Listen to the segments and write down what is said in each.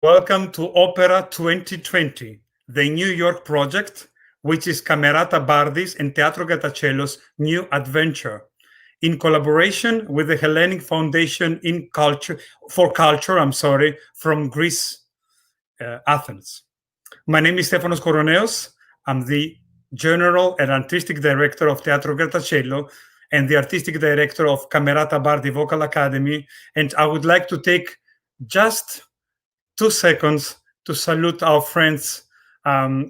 Welcome to Opera 2020, the New York project, which is Camerata Bardi's and Teatro Grattaciello's new adventure, in collaboration with the Hellenic Foundation for Culture from Greece, Athens. My name is Stefanos Koroneos. I'm the General and Artistic Director of Teatro Grattaciello and the Artistic Director of Camerata Bardi Vocal Academy, and I would like to take just 2 seconds to salute our friends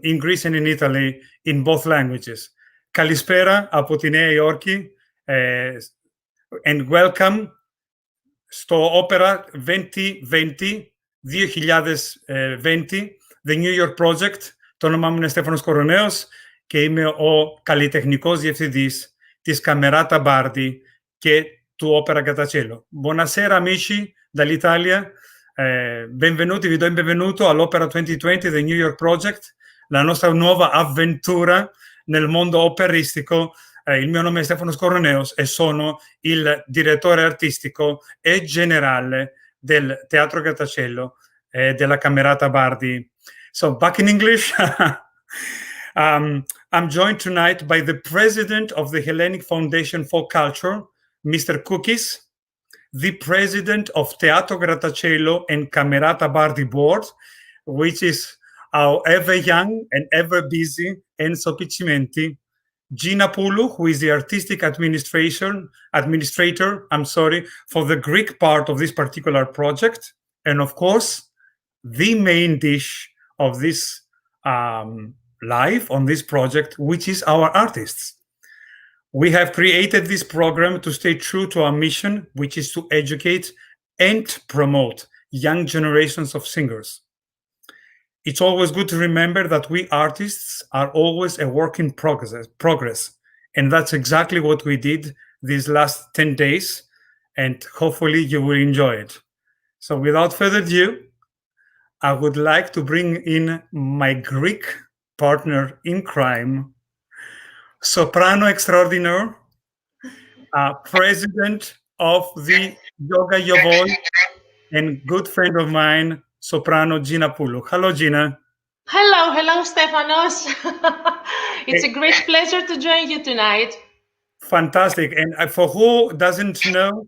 in Greece and in Italy in both languages. Kalispera από τη Νέα Υόρκη and welcome στο Opera 2020, the New York Project. Το όνομά μου είναι Στέφανος Κορονέος και είμαι ο καλλιτεχνικός διευθυντής της Camerata Bardi και του Opera Grattaciello. Buonasera amici dall'Italia. Benvenuti, vi do il benvenuto all'Opera 2020, The New York Project, la nostra nuova avventura nel mondo operistico. Il mio nome è Stefanos Koroneos e sono il direttore artistico e generale del Teatro Grattaciello e della Camerata Bardi. So back in English, I'm joined tonight by the president of the Hellenic Foundation for Culture, Mr. Koukis, the president of Teatro Grattaciello and Camerata Bardi board, which is our ever young and ever busy Enzo Piccimenti, Gina Poulou, who is the artistic administrator, for the Greek part of this particular project, and of course, the main dish of this life on this project, which is our artists. We have created this program to stay true to our mission, which is to educate and promote young generations of singers. It's always good to remember that we artists are always a work in progress. And that's exactly what we did these last 10 days. And hopefully you will enjoy it. So without further ado, I would like to bring in my Greek partner in crime, Soprano extraordinaire, president of the Yoga Yovoi, and good friend of mine, Soprano Gina Poulou. Hello, Gina. Hello, Stefanos. It's a great pleasure to join you tonight. Fantastic. And for who doesn't know,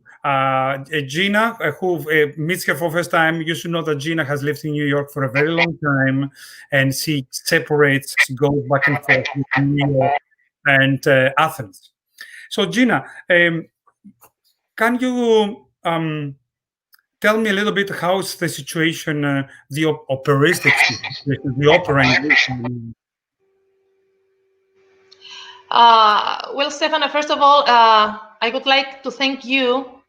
Gina, who meets her for the first time, you should know that Gina has lived in New York for a very long time, and she goes back and forth between New York and Athens. So Gina, can you tell me a little bit how's the situation, the operistic situation, the opera in Well, Stefano, first of all, I would like to thank you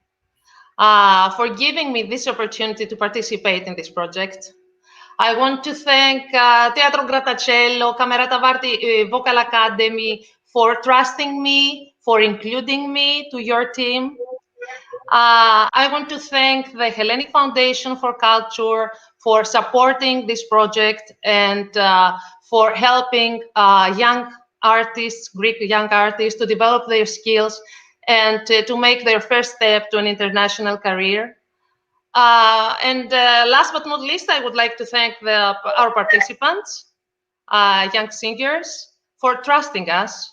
for giving me this opportunity to participate in this project. I want to thank Teatro Grattaciello, Camerata Bardi Vocal Academy for trusting me, for including me to your team. I want to thank the Hellenic Foundation for Culture for supporting this project and for helping young artists, Greek young artists, to develop their skills and to make their first step to an international career. And last but not least, I would like to thank our participants, young singers, for trusting us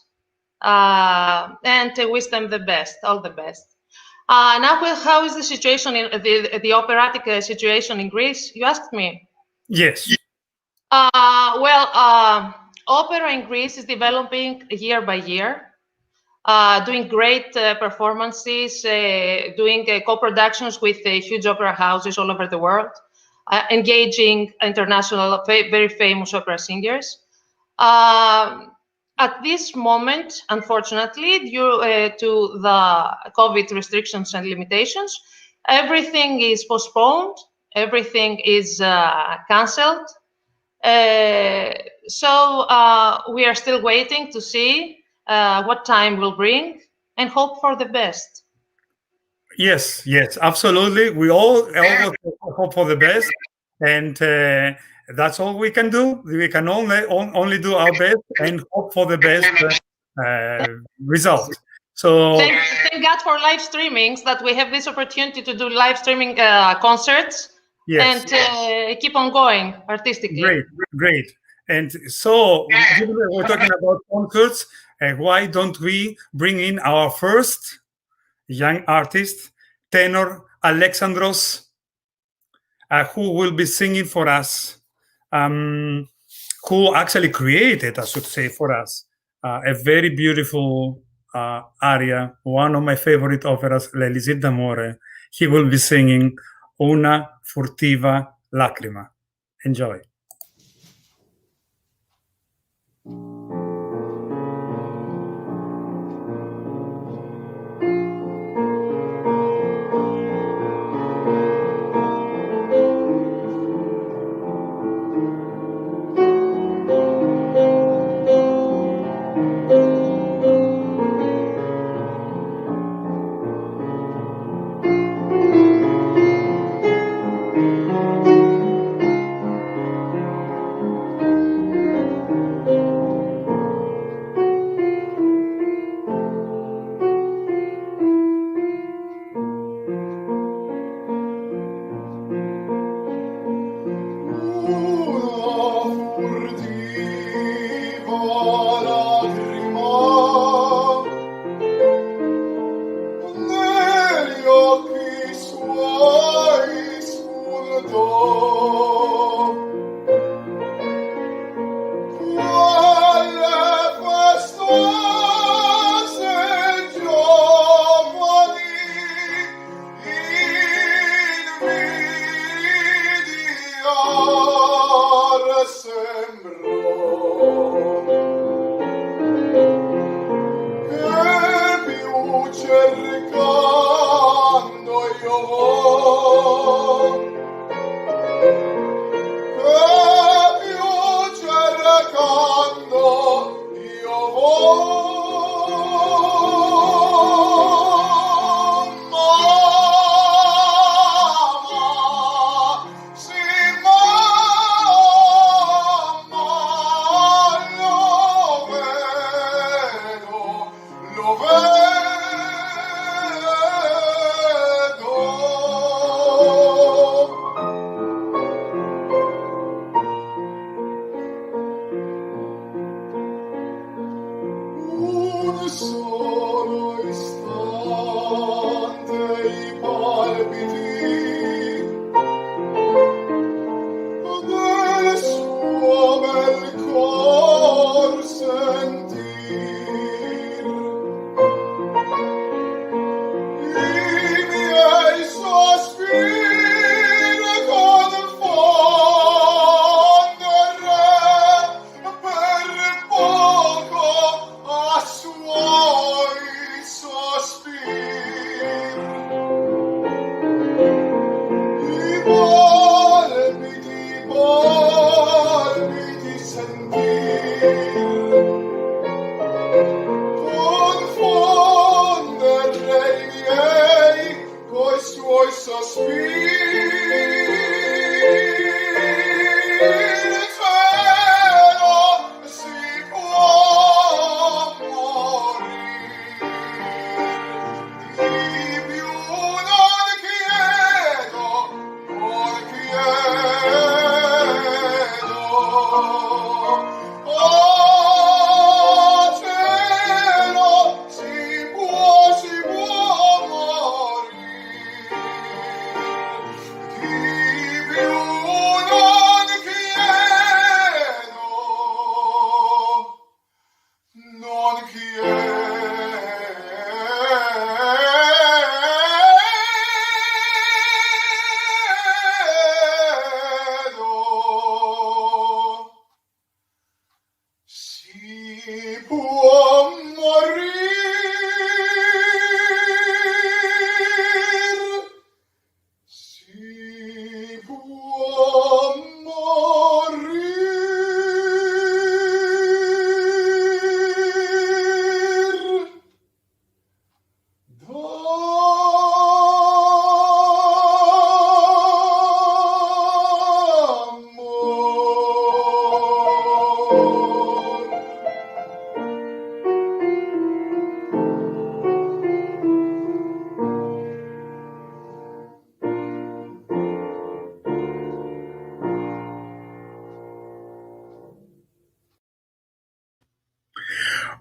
and to wish them the best, all the best. Now, how is the situation, the operatic situation in Greece? You asked me. Yes. Opera in Greece is developing year by year, doing great performances, doing co-productions with huge opera houses all over the world, engaging international, very famous opera singers. At this moment, unfortunately, due to the COVID restrictions and limitations, everything is postponed, everything is cancelled. So we are still waiting to see what time will bring and hope for the best. Yes, absolutely. We all hope for the best, and that's all we can do. We can only do our best and hope for the best result. So thank God for live streamings, that we have this opportunity to do live streaming concerts Yes. and keep on going artistically. Great. And so we're talking about concerts. Why don't we bring in our first young artist, tenor Alexandros, who will be singing for us, who actually created, I should say, for us, a very beautiful aria, one of my favorite operas, L'Elisir d'Amore. He will be singing Una furtiva lacrima. Enjoy.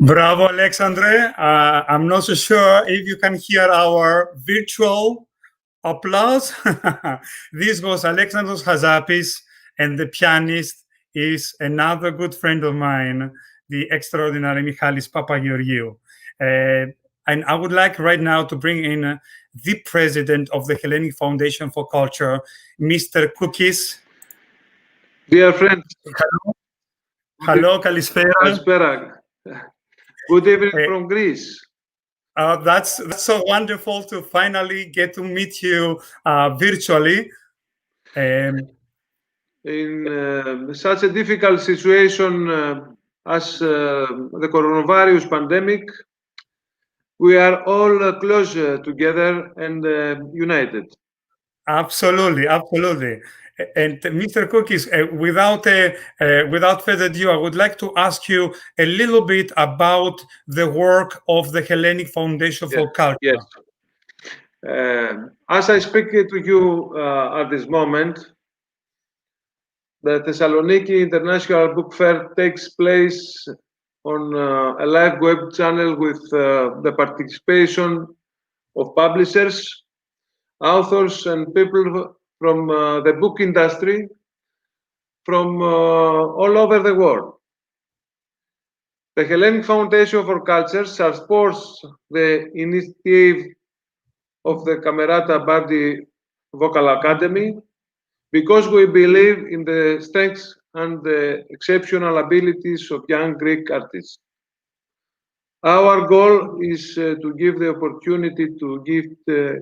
Bravo, Alexandre. I'm not so sure if you can hear our virtual applause. This was Alexandros Chazapis, and the pianist is another good friend of mine, the extraordinary Michalis Papageorgiou. And I would like right now to bring in the president of the Hellenic Foundation for Culture, Mr. Koukis. Dear friends. Hello, Kalispera. Kalispera. Good evening from Greece. That's so wonderful to finally get to meet you virtually. In such a difficult situation as the coronavirus pandemic, we are all close together and united. Absolutely, absolutely. And Mr. Koukis, without further ado, I would like to ask you a little bit about the work of the Hellenic Foundation for Culture. Yes. As I speak to you at this moment, the Thessaloniki International Book Fair takes place on a live web channel with the participation of publishers, authors, and people from the book industry from all over the world. The Hellenic Foundation for Culture supports the initiative of the Camerata Bardi Vocal Academy because we believe in the strengths and the exceptional abilities of young Greek artists. Our goal is to give the opportunity to give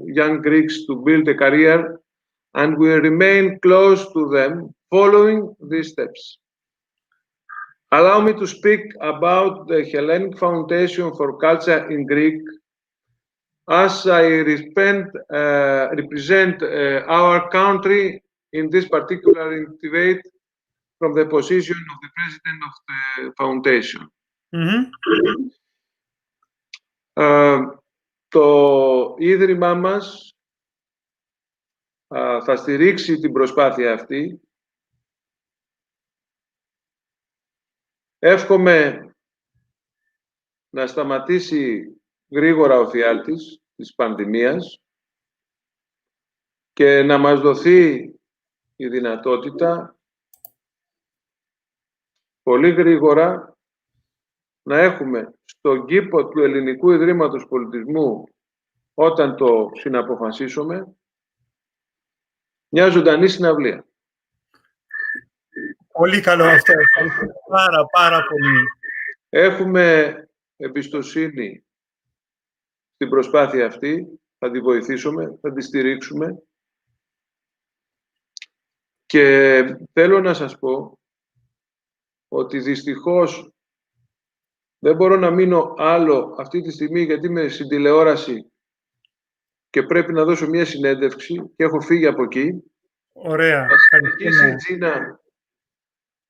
young Greeks to build a career, and we remain close to them following these steps. Allow me to speak about the Hellenic Foundation for Culture in Greek, as I represent our country in this particular debate from the position of the president of the foundation. Το Ίδρυμά μας θα στηρίξει την προσπάθεια αυτή. Εύχομαι να σταματήσει γρήγορα ο φιάλτης της πανδημίας και να μας δοθεί η δυνατότητα πολύ γρήγορα να έχουμε στον κήπο του Ελληνικού Ιδρύματος Πολιτισμού, όταν το συναποφασίσουμε, μια ζωντανή συναυλία. Πολύ καλό αυτό. Πάρα πολύ. Έχουμε εμπιστοσύνη στην προσπάθεια αυτή, θα τη βοηθήσουμε, θα τη στηρίξουμε και θέλω να σας πω ότι δυστυχώς δεν μπορώ να μείνω άλλο αυτή τη στιγμή γιατί είμαι στην τηλεόραση και πρέπει να δώσω μια συνέντευξη και έχω φύγει από εκεί. Ωραία. Θα συνεχίσει η Τζίνα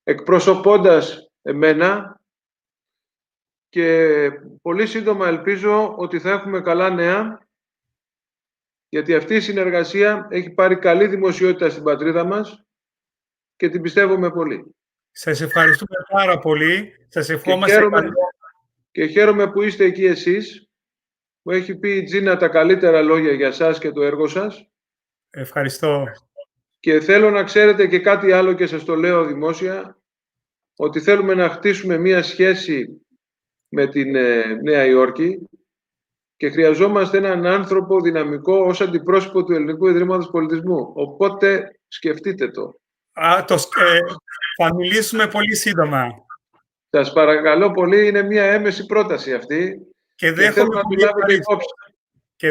εκπροσωπώντας εμένα και πολύ σύντομα ελπίζω ότι θα έχουμε καλά νέα, γιατί αυτή η συνεργασία έχει πάρει καλή δημοσιότητα στην πατρίδα μας και την πιστεύουμε πολύ. Σας ευχαριστούμε πάρα πολύ. Σας ευχόμαστε και χαίρομαι που είστε εκεί εσείς. Μου έχει πει η Τζίνα τα καλύτερα λόγια για σας και το έργο σας. Ευχαριστώ. Και θέλω να ξέρετε και κάτι άλλο και σας το λέω δημόσια, ότι θέλουμε να χτίσουμε μία σχέση με την Νέα Υόρκη και χρειαζόμαστε έναν άνθρωπο δυναμικό ως αντιπρόσωπο του Ελληνικού Ιδρύματος Πολιτισμού. Οπότε σκεφτείτε το. Θα μιλήσουμε πολύ σύντομα. Σας παρακαλώ πολύ, είναι μία έμεση πρόταση αυτή. Και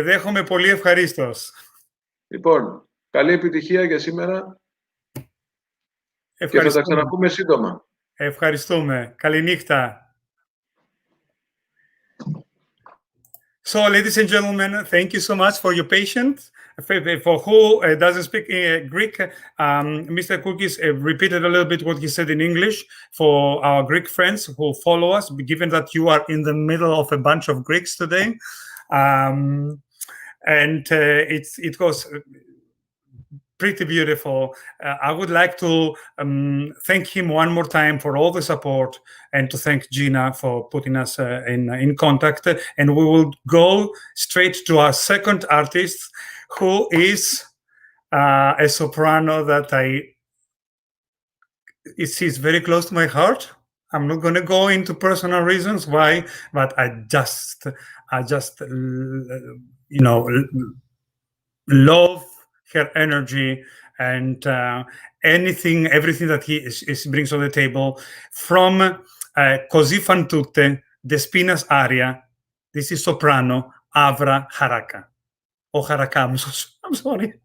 δέχομαι πολύ ευχαρίστως. Λοιπόν, καλή επιτυχία για σήμερα και θα τα ξαναπούμε σύντομα. Ευχαριστούμε. Καληνύχτα. So, ladies and gentlemen, thank you so much for your patience. For who doesn't speak Greek, Mr. Koukis repeated a little bit what he said in English for our Greek friends who follow us, given that you are in the middle of a bunch of Greeks today. It was pretty beautiful. I would like to thank him one more time for all the support, and to thank Gina for putting us in contact. And we will go straight to our second artist, who is a soprano that is very close to my heart. I'm not going to go into personal reasons why, but I just love her energy and everything that he brings on the table. From Così fan tutte, Despina's aria. This is soprano, AVRA HARAKA. Or HARAKA, I'm sorry.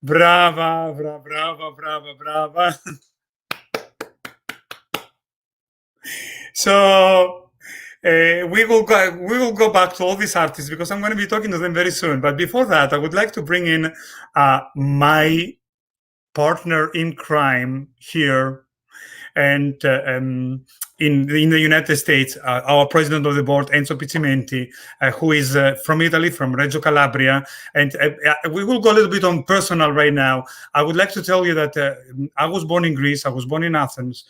Brava, brava, brava, brava. So we will go back to all these artists because I'm going to be talking to them very soon. But before that, I would like to bring in my partner in crime here, And in the United States, our president of the board, Enzo Pizzimenti, who is from Italy, from Reggio Calabria. And we will go a little bit on personal right now. I would like to tell you that I was born in Greece. I was born in Athens,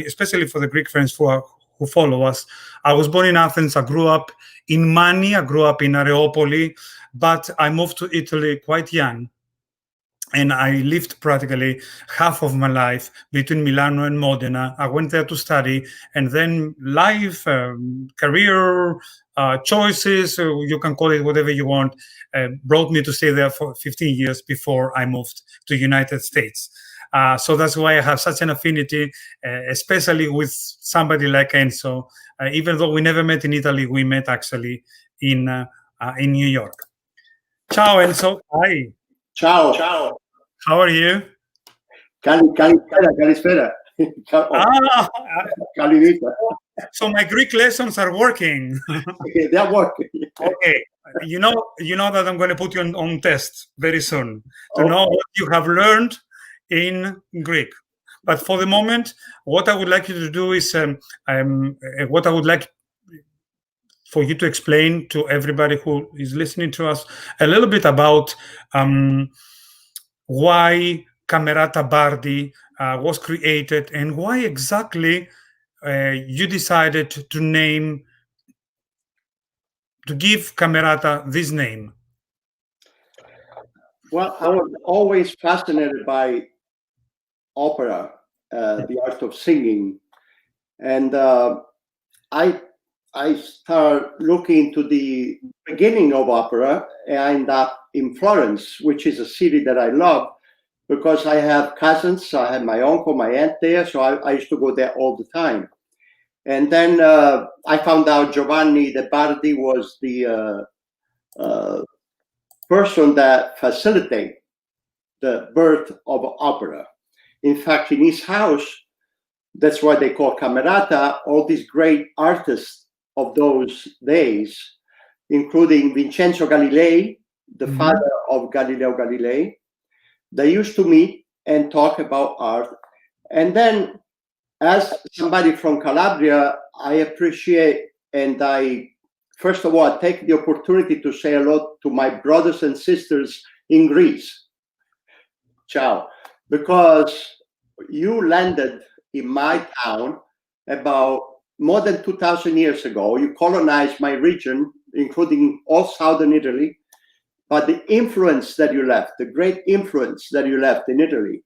especially for the Greek friends who follow us. I was born in Athens. I grew up in Mani. I grew up in Areopoli, but I moved to Italy quite young. And I lived practically half of my life between Milano and Modena. I went there to study, and then life, career choices, you can call it whatever you want, brought me to stay there for 15 years before I moved to the United States. So that's why I have such an affinity, especially with somebody like Enzo. Even though we never met in Italy, we met actually in New York. Ciao, Enzo. Hi. Ciao. Ciao. How are you? Kalispera. So my Greek lessons are working. They're working. Okay. You know that I'm going to put you on test very soon to know what you have learned in Greek. But for the moment, what I would like you to do is what I would like for you to explain to everybody who is listening to us a little bit about why Camerata Bardi was created and why exactly you decided to give Camerata this name. Well, I was always fascinated by opera, the art of singing, and I started looking into the beginning of opera. I ended up in Florence, which is a city that I love because I have cousins. I have my uncle, my aunt there, so I used to go there all the time. And then I found out Giovanni de Bardi was the person that facilitated the birth of opera. In fact, in his house, that's why they call Camerata, all these great artists of those days, including Vincenzo Galilei, the father of Galileo Galilei. They used to meet and talk about art. And then, as somebody from Calabria, I appreciate and first of all, I take the opportunity to say hello to my brothers and sisters in Greece. Ciao. Because you landed in my town about more than 2,000 years ago. You colonized my region, including all southern Italy. But the influence that you left, the great influence that you left in Italy,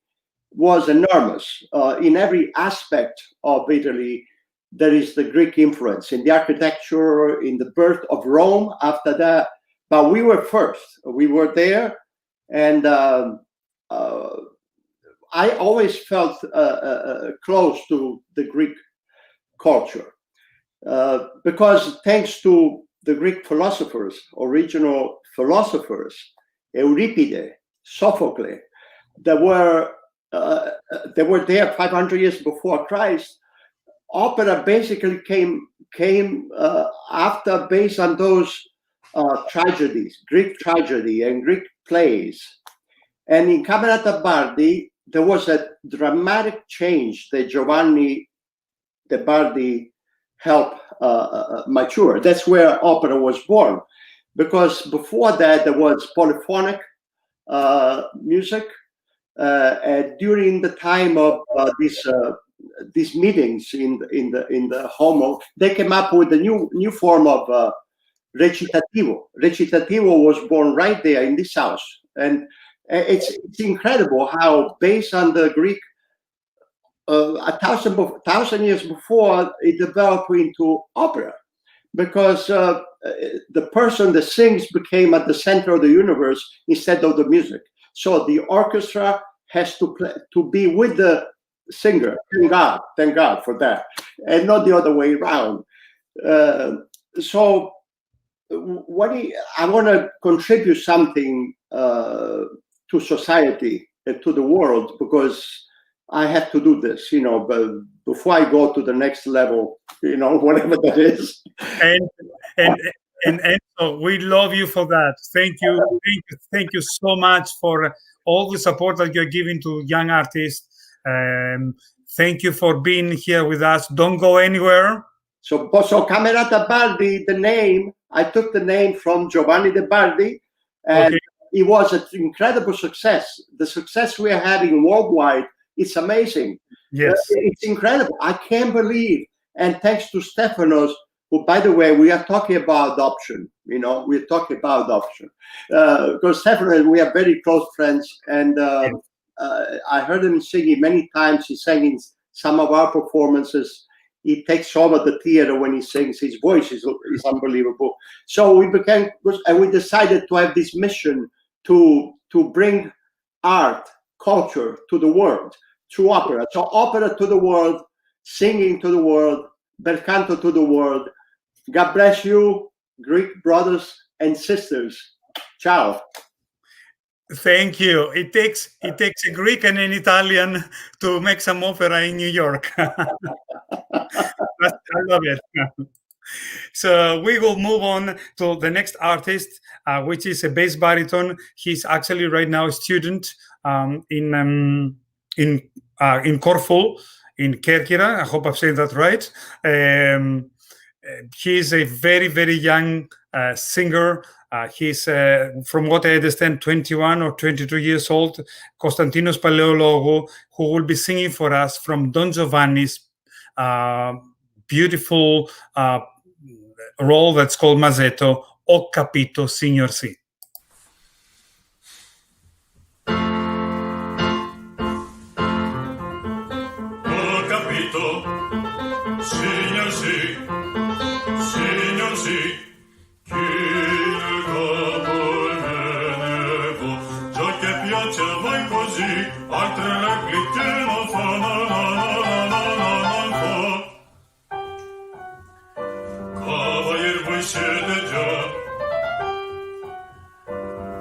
was enormous. In every aspect of Italy, there is the Greek influence, in the architecture, in the birth of Rome after that. But we were first. We were there. And I always felt close to the Greek culture because thanks to the Greek philosophers, original philosophers, Euripides, Sophocles, that were there 500 years before Christ. Opera basically came after, based on those tragedies, Greek tragedy and Greek plays. And in Camerata Bardi, there was a dramatic change that Giovanni de Bardi helped mature. That's where opera was born, because before that there was polyphonic music. During the time of these meetings in the Homo, they came up with a new form of recitativo. Recitativo was born right there in this house, and it's incredible how, based on the Greek, 1,000 years before, it developed into opera, because the person that sings became at the center of the universe instead of the music. So the orchestra has to be with the singer. Thank God for that, and not the other way around. So I want to contribute something to society and to the world, because I have to do this, but before I go to the next level, whatever that is. And so we love you for that. Thank you so much for all the support that you're giving to young artists. Thank you for being here with us. Don't go anywhere. So Camerata Bardi, the name, I took the name from Giovanni de Bardi, and Okay. it was an incredible success. The success we are having worldwide, it's amazing. Yes. It's incredible. I can't believe. And thanks to Stefanos, who, by the way, we are talking about adoption. You know, we're talking about adoption. Because Stefanos, we are very close friends, and I heard him singing many times. He sang in some of our performances. He takes over the theater when he sings. His voice is unbelievable. So we became, and we decided to have this mission to bring art, culture to the world through opera. So opera to the world, singing to the world, bel canto to the world. God bless you, Greek brothers and sisters. Ciao. Thank you. It takes a Greek and an Italian to make some opera in New York. I love it. So we will move on to the next artist, which is a bass baritone. He's actually right now a student in Corfu, in Kerkira. I hope I've said that right. He's a very, very young singer. He's, from what I understand, 21 or 22 years old. Kostantinos PALAIOLOGOU, who will be singing for us from Don Giovanni's beautiful role that's called Mazzetto, Ho capito, signor sì. Ho capito, signor sì, signor sì, chi nel capo il menevo, già che piace a voi così, altre repliche non fa, non fa. Cavalier voi siete già,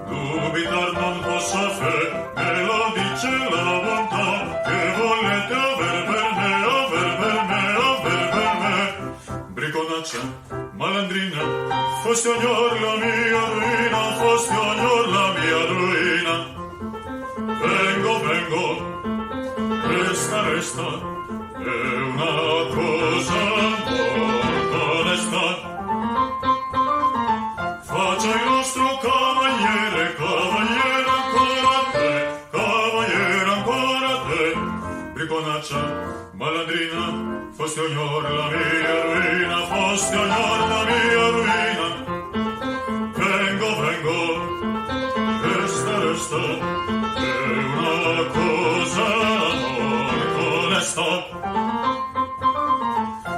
dubitar non posso fare, me lo dice la bontà, che volete aver per me, aver per me, aver per me. Briconaccia, malandrina, foste ognor la mia ruina, foste ognor la mia ruina. Vengo, vengo, resta, resta, è una cosa molto onesta. Faccia il nostro cavaliere, cavaliere ancora a te, cavaliere ancora a te. Briconaccia, malandrina, foste ognor la mia ruina, foste ognor la mia ruina. Vengo, vengo, resta, resta, è una cosa molto onesta.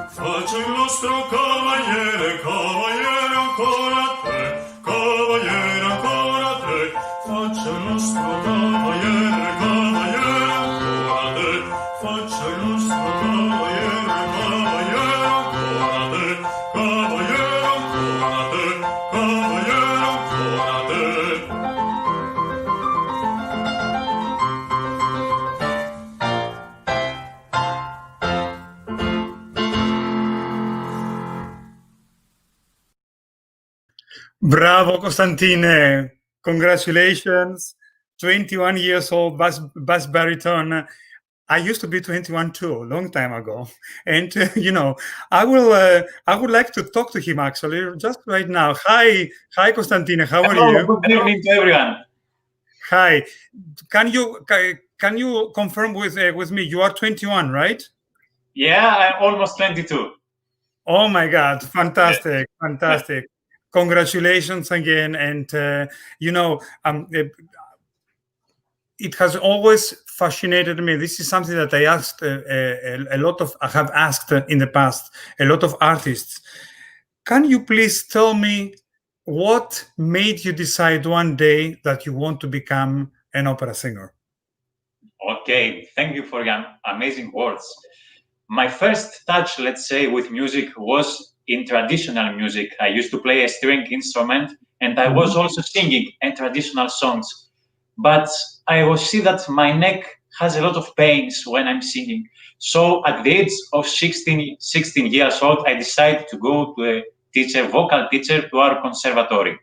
Faccia il nostro cavaliere, cavaliere ancora a te, cavaliere ancora a te. Faccia il nostro cavaliere, cavaliere ancora a te. Faccia il nostro cavaliere, cavaliere ancora a te, cavaliere ancora a te, cavaliere ancora a te. Bravo, Costantine. Congratulations. 21 years old, bass baritone. I used to be 21 too, a long time ago. And, you know, I would like to talk to him actually just right now. Hi, Costantine. How are you? Good evening to everyone. Hi. Can you confirm with me? You are 21, right? Yeah, I'm almost 22. Oh my God! Fantastic, fantastic! Congratulations again. And you know, it has always fascinated me. This is something that I asked I have asked in the past a lot of artists. Can you please tell me what made you decide one day that you want to become an opera singer? Okay, thank you for your amazing words. My first touch, let's say, with music was in traditional music. I used to play a string instrument, and I was also singing traditional songs. But I will see that my neck has a lot of pains when I'm singing. So at the age of 16 years old, I decided to go to a teacher, vocal teacher, to our conservatory.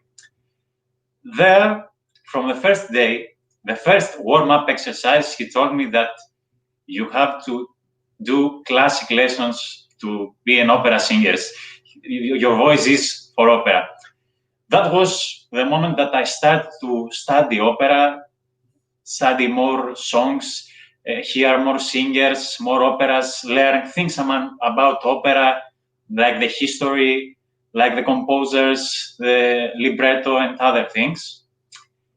There, from the first day, the first warm-up exercise, he told me that you have to do classic lessons to be an opera singer. Your voice is for opera. That was the moment that I started to study opera, study more songs, hear more singers, more operas, learn things about opera, like the history, like the composers, the libretto, and other things.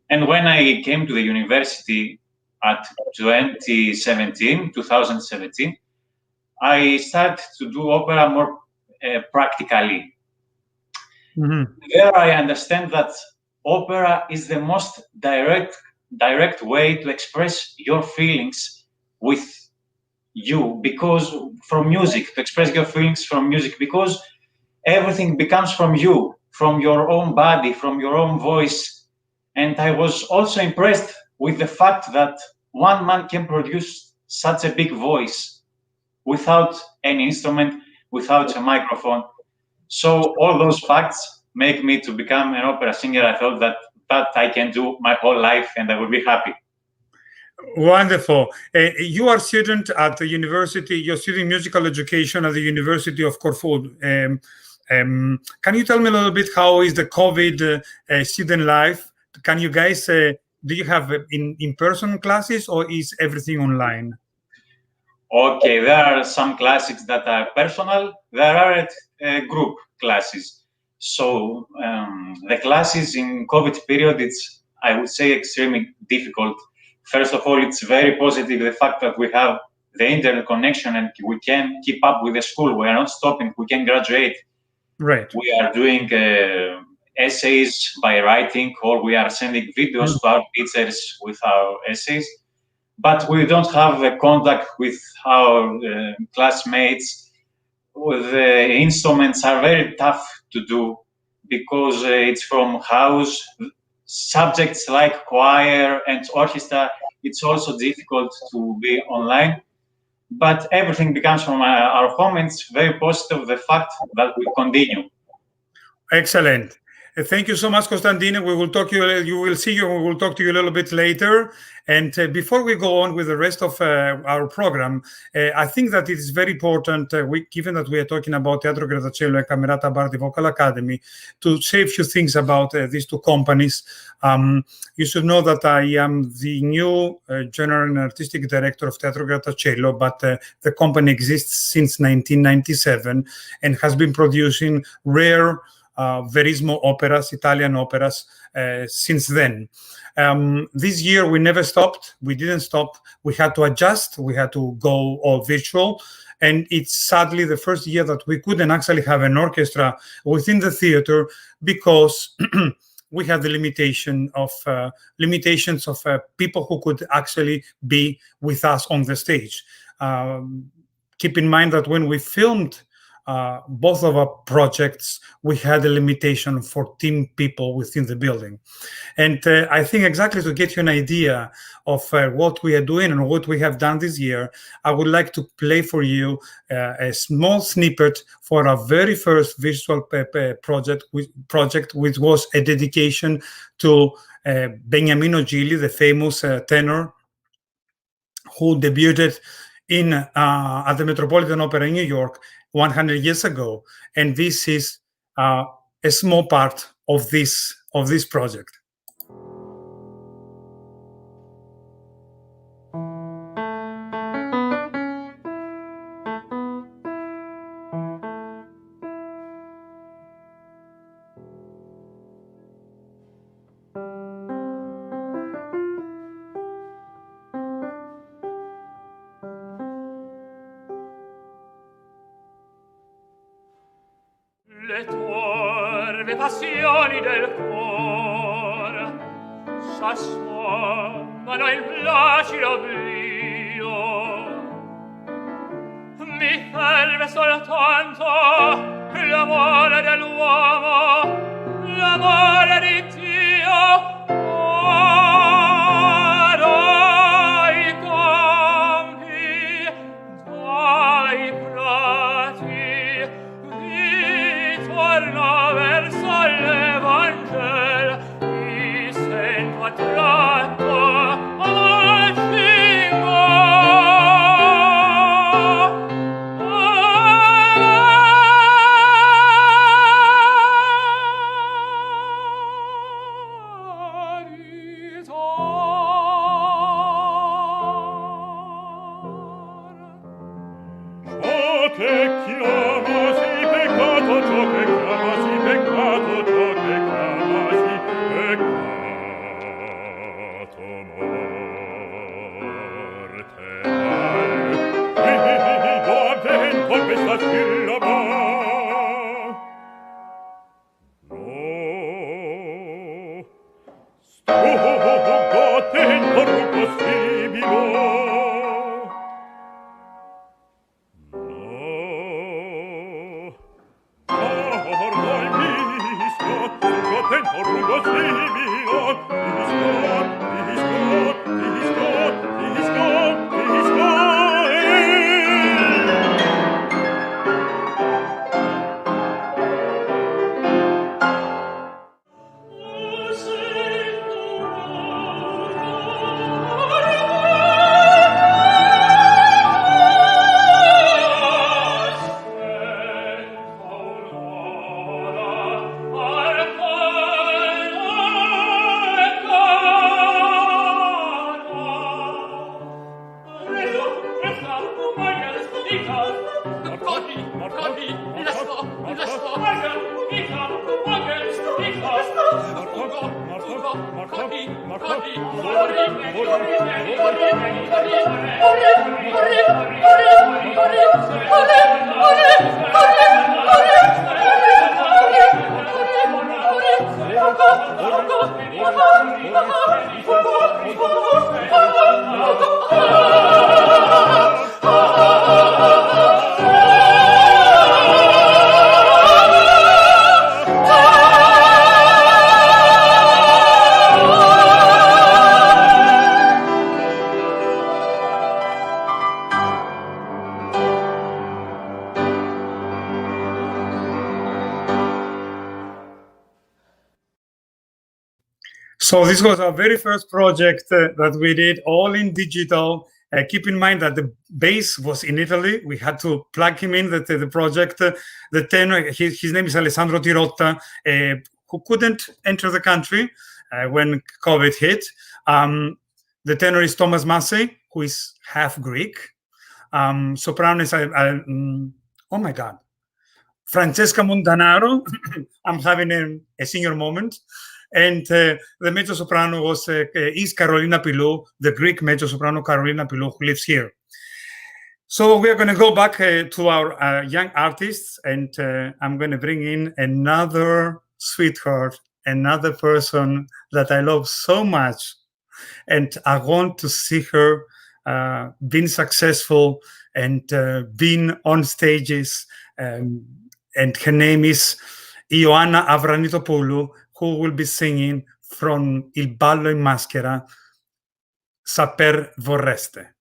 And when I came to the university at 2017, I started to do opera more practically. There I understand that opera is the most direct way to express your feelings with you, because from music, to express your feelings from music, because everything becomes from you, from your own body, from your own voice. And I was also impressed with the fact that one man can produce such a big voice without any instrument, without a microphone. So all those facts make me to become an opera singer. I thought that I can do my whole life and I will be happy. Wonderful. You are a student at the university, you're studying musical education at the University of Corfu. Can you tell me a little bit how is the COVID student life? Can you guys, do you have in-person classes or is everything online? Okay, there are some classes that are personal, there are group classes. So the classes in COVID period, it's, I would say, extremely difficult. First of all, it's very positive, the fact that we have the internet connection and we can keep up with the school. We are not stopping, we can graduate. Right. We are doing essays by writing, or we are sending videos to our teachers with our essays. But we don't have a contact with our classmates. The instruments are very tough to do because it's from house. Subjects like choir and orchestra, it's also difficult to be online. But everything becomes from our home, and it's very positive, the fact that we continue. Excellent. Thank you so much, Konstantinos. We will talk to you. You will see you. We will talk to you a little bit later. And before we go on with the rest of our program, I think that it is very important, given that we are talking about Teatro Grattacielo and Camerata Bardi Vocal Academy, to say a few things about these two companies. You should know that I am the new general and artistic director of Teatro Grattacielo, but the company exists since 1997 and has been producing rare Verismo operas, Italian operas, since then. This year we never stopped. We didn't stop. We had to adjust. We had to go all virtual. And it's sadly the first year that we couldn't actually have an orchestra within the theater because we had the limitations of people who could actually be with us on the stage. Keep in mind that when we filmed both of our projects, we had a limitation of 14 people within the building. And I think exactly to get you an idea of what we are doing and what we have done this year, I would like to play for you a small snippet for our very first visual project, which was a dedication to Beniamino Gigli, the famous tenor who debuted at the Metropolitan Opera in New York 100 years ago, and this is a small part of this project. Le torve passioni del cuore s'assomano in placido oblio. Mi ferme soltanto l'amore dell'uomo, l'amore di Dio. Dai campi, dai prati, torno verso l'Evangel, mi sento attratto al cingo. So this was our very first project that we did all in digital. Keep in mind that the bass was in Italy. We had to plug him in the project. The tenor, his name is Alessandro Tirotta, who couldn't enter the country when COVID hit. The tenor is Thomas Massey, who is half Greek. Soprano is, oh my God, Francesca Montanaro. I'm having a senior moment. And the mezzo-soprano is Carolina Pilou, the Greek mezzo-soprano Carolina Pilou, who lives here. So we are going to go back to our young artists, and I'm going to bring in another sweetheart, another person that I love so much. And I want to see her being successful and being on stages. And her name is IOANNA AVRANITOPOULOU, who will be singing from Il ballo in maschera, Saper vorreste.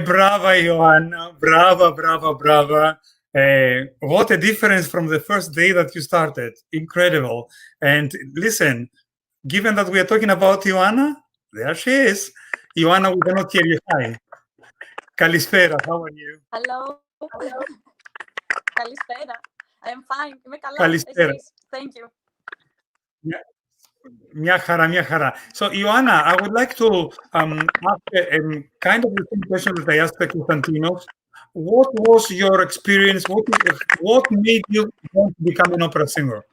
Brava, Ioanna. Brava, brava, brava. What a difference from the first day that you started. Incredible. And listen, given that we are talking about Ioanna, There she is. Ioanna, we cannot hear you. Hi. Kalispera, how are you? Hello. Καλησπέρα. I am fine. Είμαι καλά. Καλησπέρα. Εσείς. Thank you. Μια χαρά. So, Ioanna, I would like to ask kind of the same question that I asked Konstantinos. What was your experience? What made you want to become an opera singer?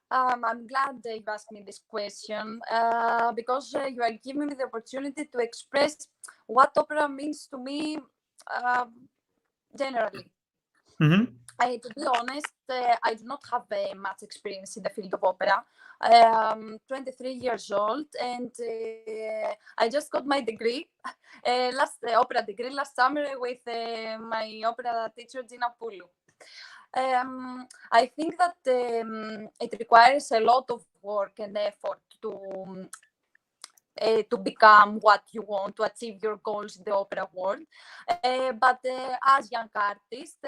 I'm glad that you asked me this question because you are giving me the opportunity to express what opera means to me generally. Mm-hmm. To be honest, I do not have much experience in the field of opera. I am 23 years old and I just got my degree, opera degree last summer with my opera teacher, Gina Poulou. I think that it requires a lot of work and effort to become what you want, to achieve your goals in the opera world. But as young artists,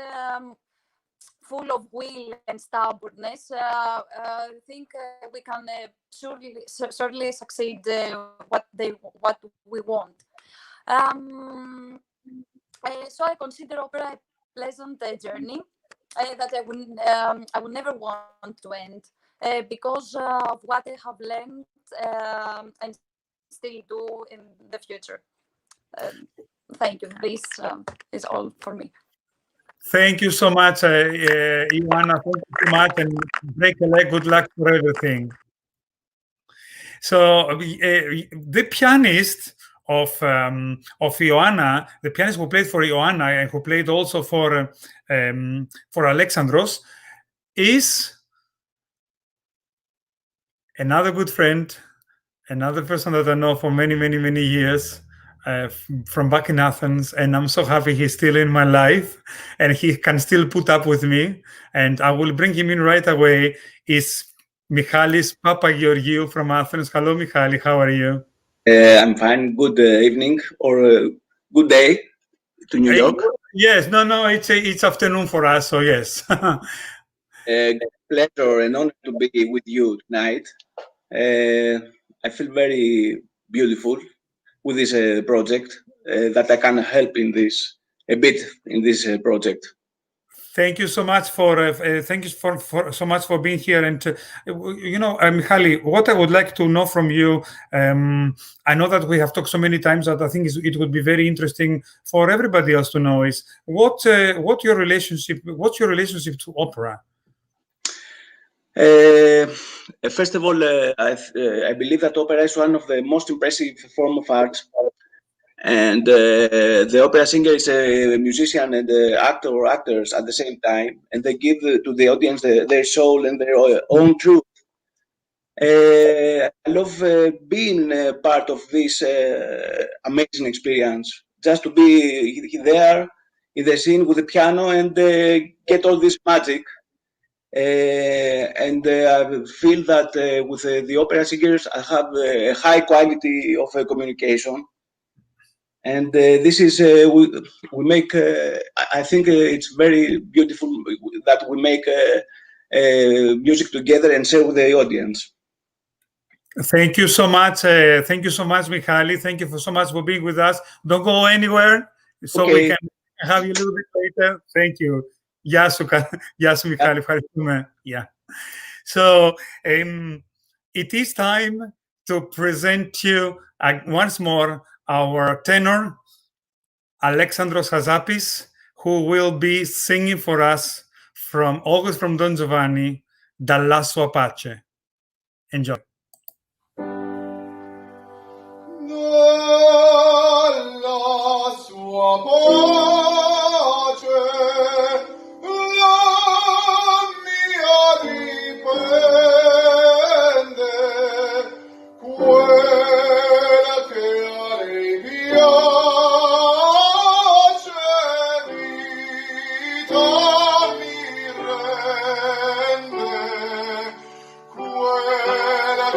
full of will and stubbornness, I think we can surely succeed what we want. So I consider opera a pleasant journey that I will never want to end because of what I have learned and still do in the future. Thank you. This is all for me. Thank you so much, Ioanna. Thank you so much, and break a leg. Good luck for everything. So, the pianist of Ioanna, the pianist who played for Ioanna and who played also for Alexandros, is another good friend, another person that I know for many years. From back in Athens, and I'm so happy he's still in my life and he can still put up with me, and I will bring him in right away. Is Michalis Papageorgiou from Athens. Hello, Michali, how are you? I'm fine. Good evening or good day to New York. Yes, no, it's afternoon for us, so yes. Pleasure and honor to be with you tonight. I feel very beautiful with this project, that I can help in this a bit in this project. Thank you so much for so much for being here. And Michali, what I would like to know from you, I know that we have talked so many times that I think it would be very interesting for everybody else to know is what's your relationship to opera? First of all, I believe that opera is one of the most impressive form of art, and the opera singer is a musician and actor or actors at the same time, and they give to the audience their soul and their own truth. I love being part of this amazing experience, just to be there in the scene with the piano and get all this magic. And I feel that with the opera singers, I have a high quality of communication. And this is, we make, I think it's very beautiful that we make music together and share with the audience. Thank you so much. Thank you so much, Michali. Thank you so much for being with us. Don't go anywhere, so we can have you a little bit later. Thank you. Γεια σου, Michali. Ευχαριστούμε. Yeah. So, it is time to present you once more our tenor, ALEXANDROS-ANDREAS, who will be singing for us from August from Don Giovanni, Dalla sua pace. Enjoy. Dalla sua pace, la mia dipende, quella che a lei piace, vita mi rende, quella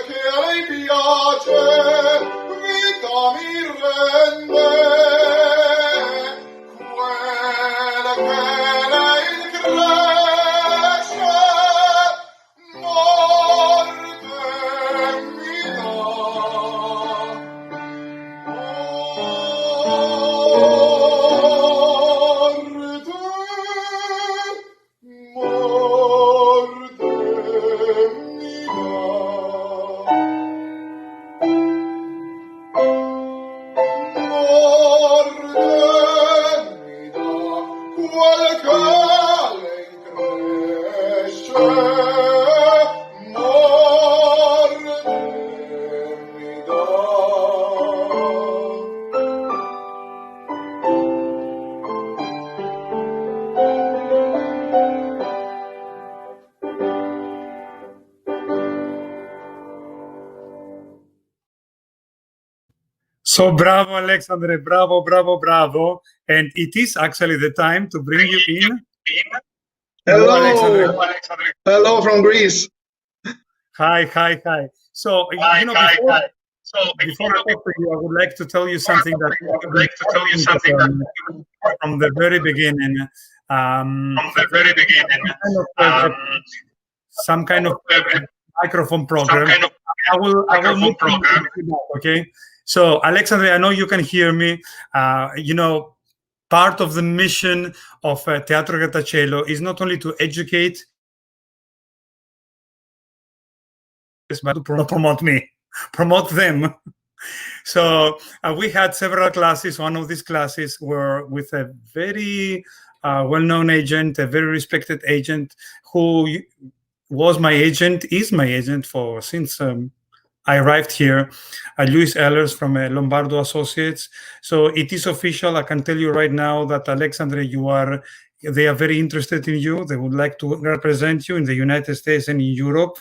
che a lei piace, vita mi rende, quella che lei cresce, morte mi dà. So bravo, Alexandre, bravo, bravo, bravo. And it is actually the time to bring you in. Hello, Alexandre. hello from Greece. Hi. So, before I talk to you, I would like to tell you something that from the very beginning, some kind of microphone program. I will move to that, okay? So, Alexandre, I know you can hear me. Part of the mission of Teatro Grattacielo is not only to educate, but to promote them. So we had several classes. One of these classes were with a very well-known agent, a very respected agent, who was my agent, is my agent since I arrived here, Luis Ehlers from Lombardo Associates. So it is official. I can tell you right now that, Alexandre, they are very interested in you. They would like to represent you in the United States and in Europe.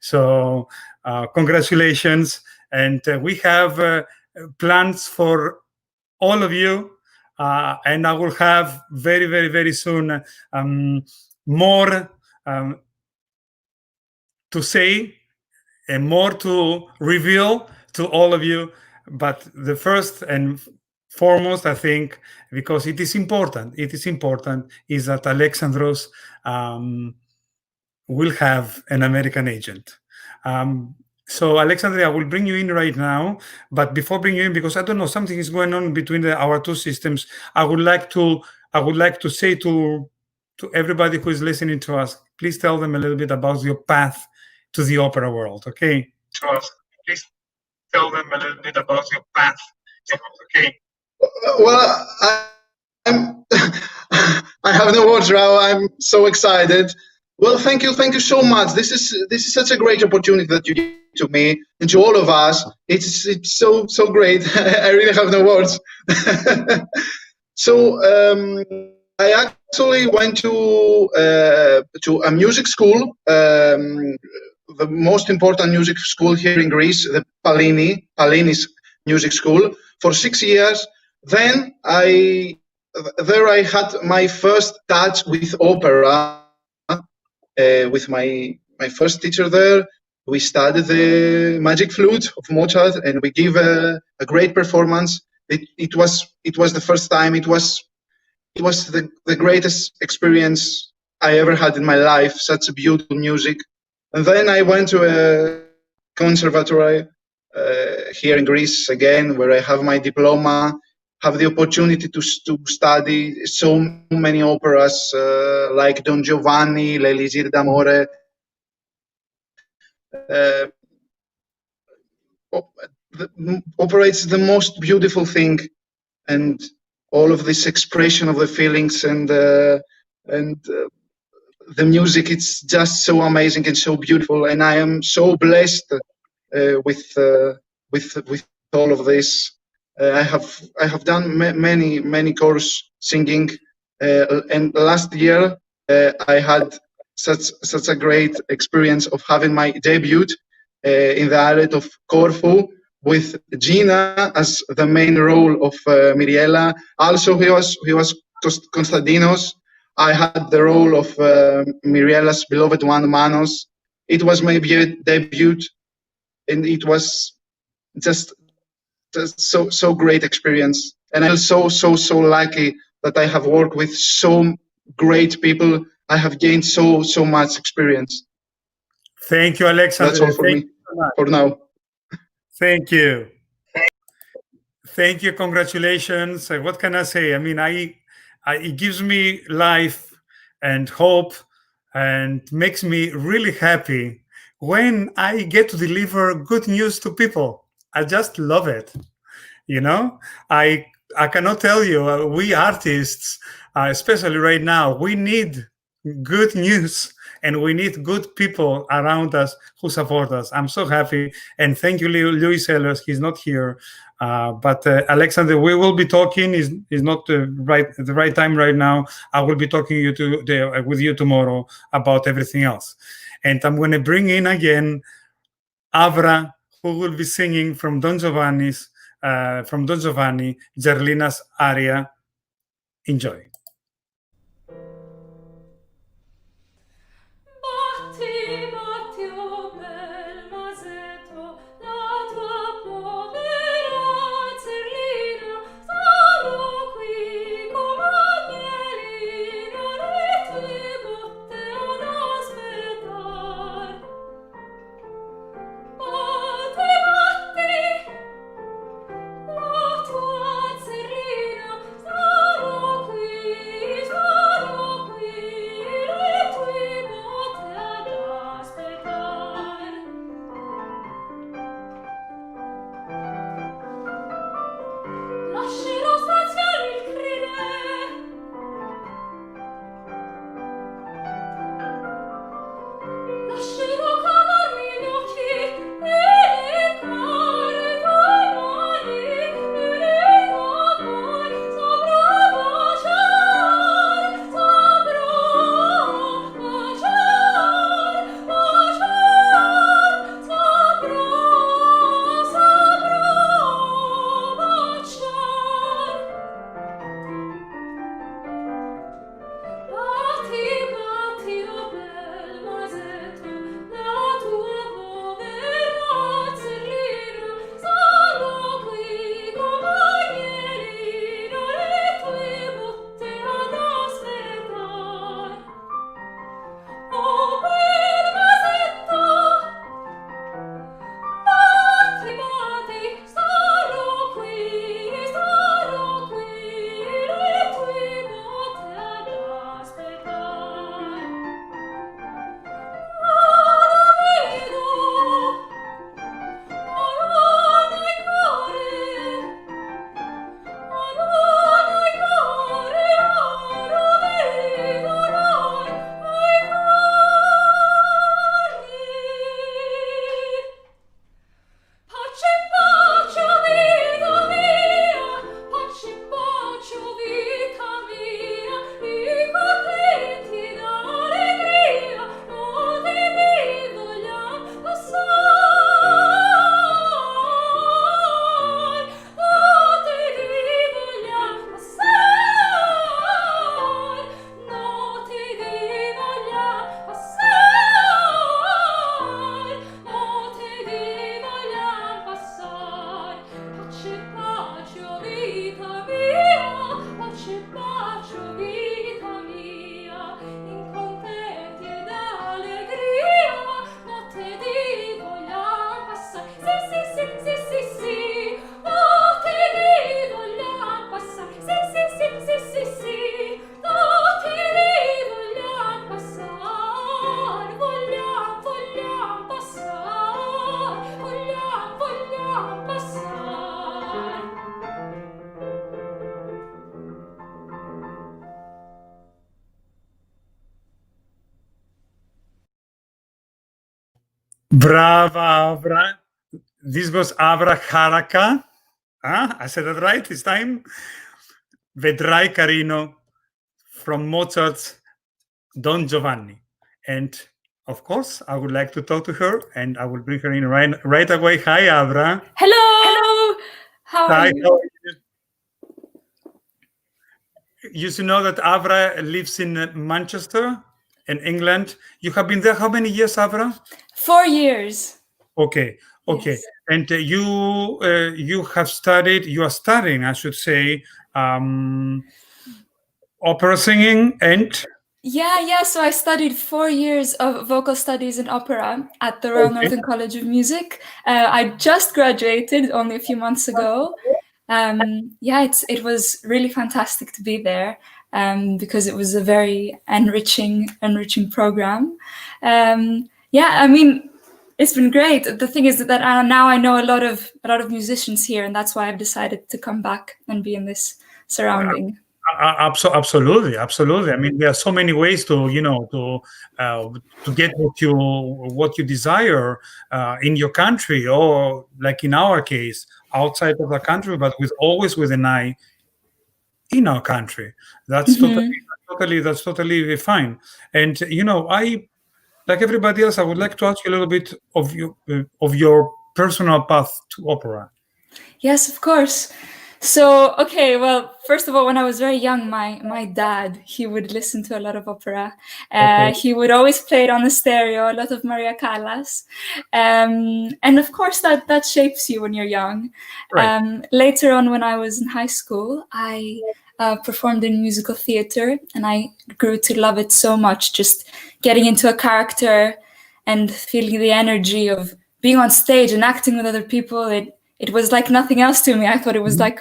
So congratulations. And we have plans for all of you. And I will have very, very, very soon more to say and more to reveal to all of you. But the first and foremost, I think, because it is important, is that Alexandros will have an American agent. So, Alexandre, I will bring you in right now. But before bringing you in, because I don't know, something is going on between our two systems, I would like to say to everybody who is listening to us, please tell them a little bit about your path to the opera world, okay? Please tell them a little bit about your path, okay? Well, I'm I have no words, Rao. I'm so excited. Well, thank you so much. This is such a great opportunity that you give to me and to all of us. It's so great. I really have no words. So I actually went to a music school, the most important music school here in Greece, the Palinis Music School, for 6 years. Then I had my first touch with opera, with my first teacher there. We studied the Magic Flute of Mozart, and we gave a great performance. It was the first time. It was the greatest experience I ever had in my life. Such a beautiful music. And then I went to a conservatory here in Greece again, where I have my diploma, have the opportunity to study so many operas like Don Giovanni, L'Elisir d'Amore. Opera is the most beautiful thing, and all of this expression of the feelings and the music, it's just so amazing and so beautiful, and I am so blessed with all of this. I have done many courses singing, and last year I had such a great experience of having my debut in the Aret of Corfu with Gina as the main role of Miriella. Also, he was Konstantinos. I had the role of Miriella's beloved one, Manos. It was maybe a debut and it was just so great experience. And I'm so lucky that I have worked with so great people. I have gained so much experience. Thank you, Alexander. That's all for me for now. Thank you. Thank you. Congratulations. What can I say? I mean, it gives me life and hope and makes me really happy when I get to deliver good news to people. I just love it. You know, I cannot tell you, we artists, especially right now, we need good news and we need good people around us who support us. I'm so happy. And thank you, Luis Sellers. He's not here. But Alexander, we will be talking. Is not the right time right now. I will be talking with you tomorrow about everything else. And I'm going to bring in again Avra, who will be singing from Don Giovanni, Zerlina's aria. Enjoy. Brava, Avra. This was AVRA HARAKA. I said that right this time. Vedrai Carino from Mozart's Don Giovanni. And of course, I would like to talk to her and I will bring her in right away. Hi, Avra. Hello. How are you? How are you? You should know that Avra lives in Manchester, in England. You have been there how many years, Avra? 4 years. Okay. Okay, Yes. and you are studying, I should say, opera singing and. Yeah. So I studied 4 years of vocal studies in opera at the Royal Okay. Northern College of Music. I just graduated only a few months ago. It was really fantastic to be there because it was a very enriching program. I mean, it's been great. The thing is that now I know a lot of musicians here, and that's why I've decided to come back and be in this surrounding. Absolutely. I mean, there are so many ways to get what you desire in your country, or like in our case, outside of the country, but always with an eye in our country. That's totally fine. And I, like everybody else, I would like to ask you a little bit of your personal path to opera. Yes, of course. So, okay, well, first of all, when I was very young, my dad, he would listen to a lot of opera. He would always play it on the stereo, a lot of Maria Callas. And of course, that shapes you when you're young. Right. Later on, when I was in high school, I performed in musical theater, and I grew to love it so much, just getting into a character and feeling the energy of being on stage and acting with other people. It was like nothing else to me. I thought it was like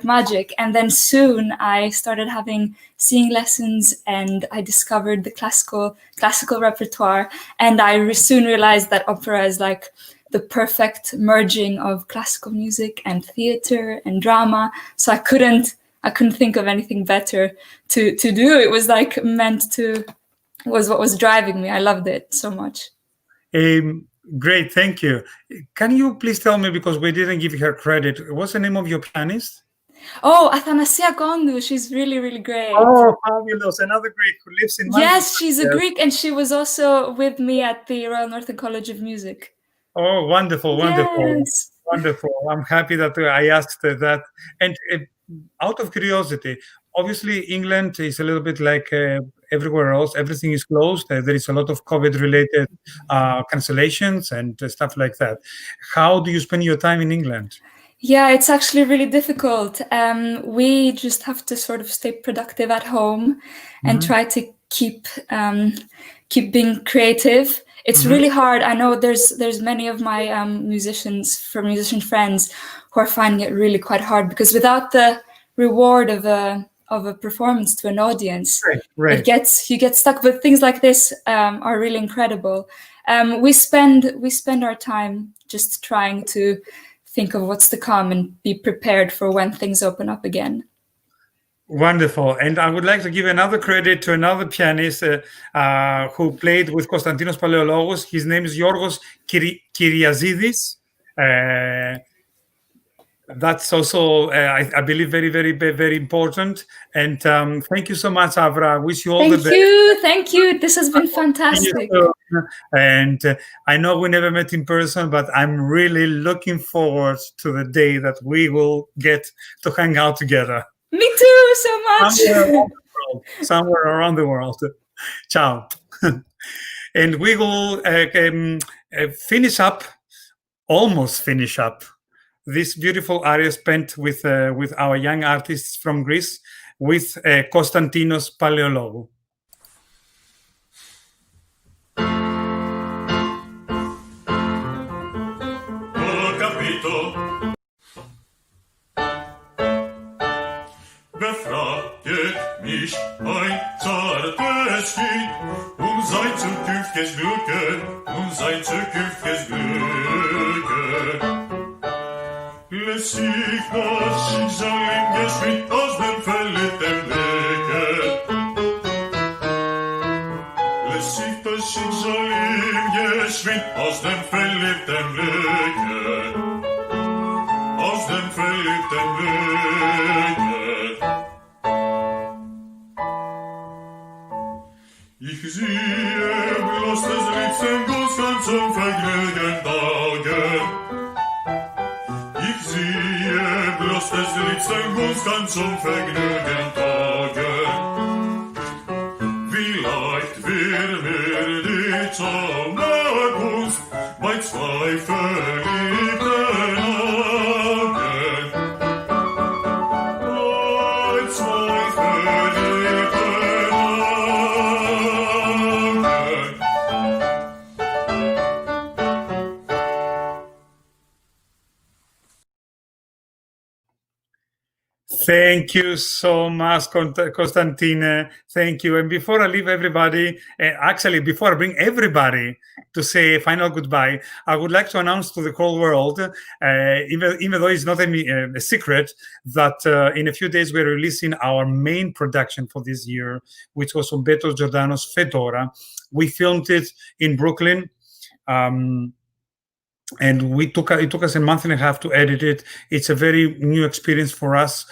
magic. And then soon I started having singing lessons, and I discovered the classical repertoire. And I soon realized that opera is like the perfect merging of classical music and theater and drama. So I couldn't think of anything better to do. It was like was what was driving me. I loved it so much. Great, thank you. Can you please tell me, because we didn't give her credit, what's the name of your pianist? Oh, Athanasia Gondou. She's really, really great. Oh, fabulous. Another Greek who lives in Manchester. Yes, she's a Greek, and she was also with me at the Royal Northern College of Music. Oh, wonderful. Yes. Wonderful. I'm happy that I asked that. And out of curiosity, obviously England is a little bit like everywhere else. Everything is closed. There is a lot of COVID-related cancellations and stuff like that. How do you spend your time in England? Yeah, it's actually really difficult. We just have to sort of stay productive at home and try to keep being creative. It's really hard. I know there's many of my musician friends who are finding it really quite hard, because without the reward of a performance to an audience, right. you get stuck. But things like this are really incredible. We spend our time just trying to think of what's to come and be prepared for when things open up again. Wonderful. And I would like to give another credit to another pianist who played with Konstantinos Palaiologous. His name is Yorgos Kyriazidis. That's also, I believe, very, very, very important. And thank you so much, Avra. I wish you all the best. Thank you. This has been fantastic. And I know we never met in person, but I'm really looking forward to the day that we will get to hang out together. Me too, so much. Somewhere around the world. Ciao. And we will almost finish up this beautiful aria spent with our young artists from Greece with Konstantinos Palaiologou. Befragt mich ein zartes Kind sein zukünftiges sein zukünftiges Glück. Lässt sich das Schicksal im Geschwind aus dem verliebten Blicke. Lässt sich das Schicksal im Geschwind aus dem verliebten Blicke. Aus dem verliebten Blicke. Ich sehe bloß des Liebsten ganz zum Vergnügen tagen. Ich sehe bloß des Liebsten ganz zum Vergnügen tagen. Wie leicht wird mir die Zauberkunst bei zwei Vögeln Thank you so much, Konstantine. Thank you. And before I leave everybody, actually, before I bring everybody to say a final goodbye, I would like to announce to the whole world, even though it's not a secret, that in a few days we're releasing our main production for this year, which was Umberto Giordano's Fedora. We filmed it in Brooklyn. And it took us a month and a half to edit it. It's a very new experience for us.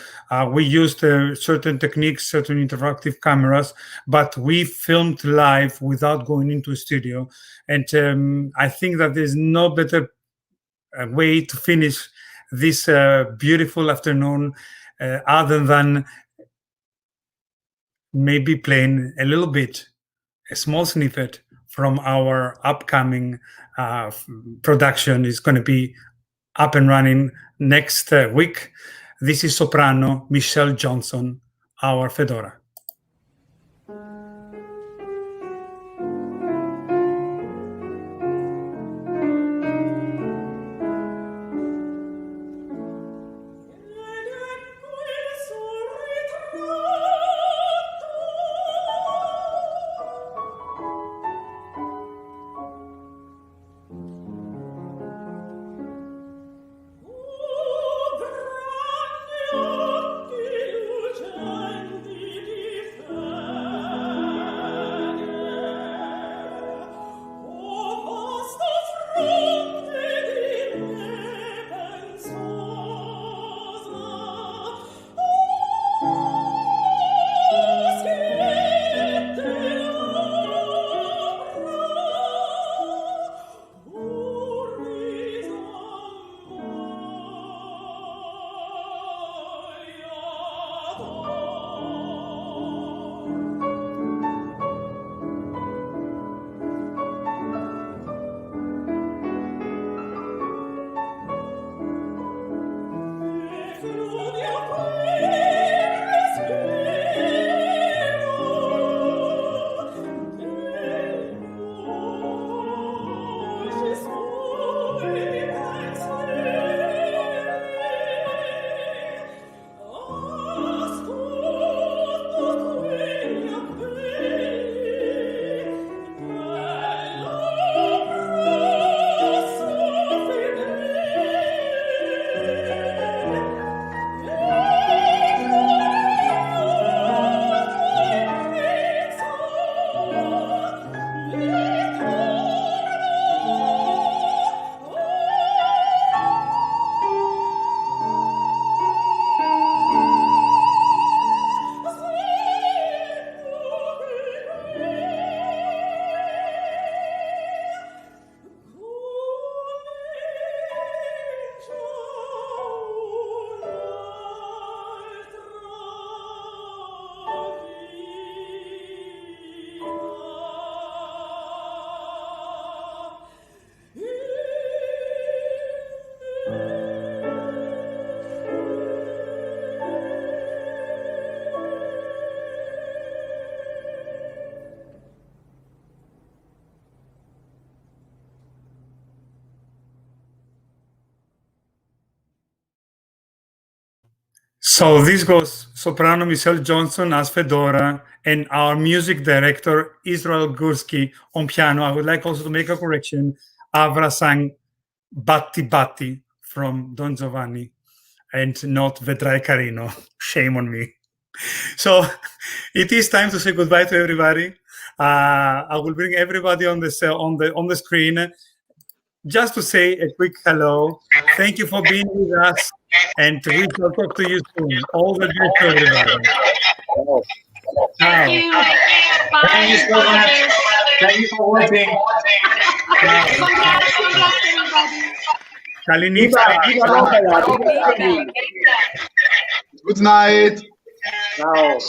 We used certain techniques, certain interactive cameras, but we filmed live without going into a studio. And I think that there's no better way to finish this beautiful afternoon other than maybe playing a little bit, a small snippet from our upcoming production. Is going to be up and running next week. This is soprano Michelle Johnson, our Fedora. So this goes soprano Michelle Johnson as Fedora and our music director Israel Gursky on piano. I would like also to make a correction. Avra sang Batti Batti from Don Giovanni and not Vedrai Carino. Shame on me. So it is time to say goodbye to everybody. I will bring everybody on the screen just to say a quick hello. Thank you for being with us, and we shall talk to you soon. All the best to everybody. Thank you. Bye. Thank you so much. Thank you for watching. Congrats, everybody. Good night. Ciao.